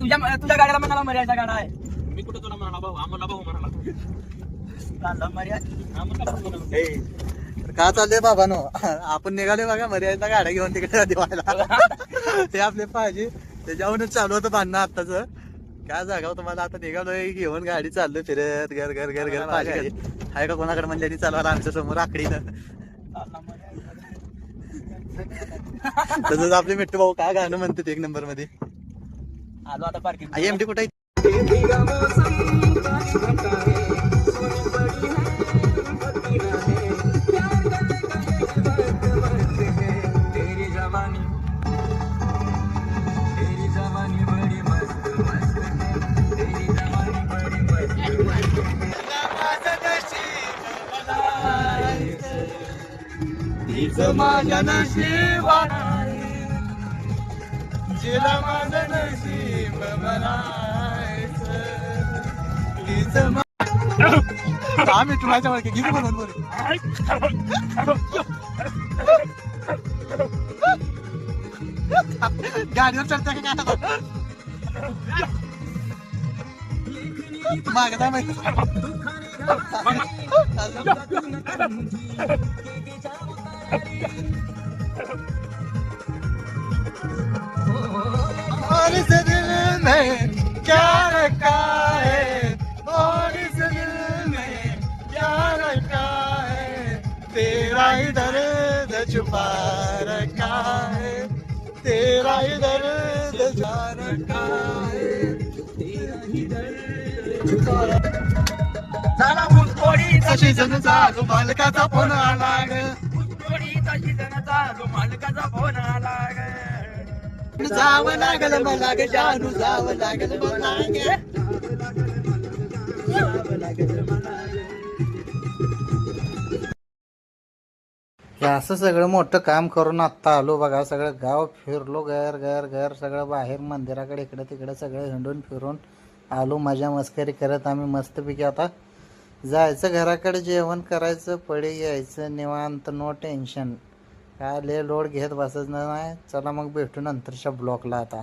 तुझ्या गाड्याला म्हणाला मर्यादा गाडा आहे. मी कुठे तुला म्हणाला भाऊ, आम्हाला भाऊ म्हणाला. का चाललंय बाबा नो आपण निघाले बघा मर्यादा गाड्या घेऊन तिकडे दिवायला. ते आपले पाहिजे त्याच्यावरूनच चालू होतं बांधणं आत्ताच. काय जागा तुम्हाला आता निघालोय घेऊन गाडी चाललोय फिरत घर घर घर घर पाहिजे आहे का कोणाकडे म्हणजे चालवायला आमच्या समोर आकडीनं. तसंच आपले मिट्टू भाऊ काय गाणं म्हणतात एक नंबर मध्ये. आलो आता पार्किंग. एमटी कुठे माझ्या नशिबात जिला माझं नशीब आम्ही तुझ्या वळखे किती बनवून बोल गाडीवर चढता का काय मागता माहिती और इस दिल में क्या रखा है, और इस दिल में क्या रखा है, तेरा ही दर्द छुपा रखा है, तेरा ही दर्द छुपा रखा है, तेरा ही दर्द छुपा रखा है. झाला फुटफोडीचा सीझनचा जो मालकाचा फोन आला ग, फुटफोडीचा सीझनचा जो मालकाचा फोन आला ग. जावं लागल मला ग जानू, जावं लागल मला ग. असं सगळं मोठं काम करून आत्ता आलो बघा. सगळं गाव फिरलो, घर घर घर सगळं बाहेर मंदिराकडे इकडं तिकडं सगळं हिंडून फिरून आलो. मजा मस्करी करत आम्ही मस्तपैकी आता जायचं घराकडे, जेवण करायचं, पडी यायचं निवांत, नो टेन्शन. काय लय लोड घेत बसायचं नाही. चला मग भेटू नंतरच्या ब्लॉकला आता.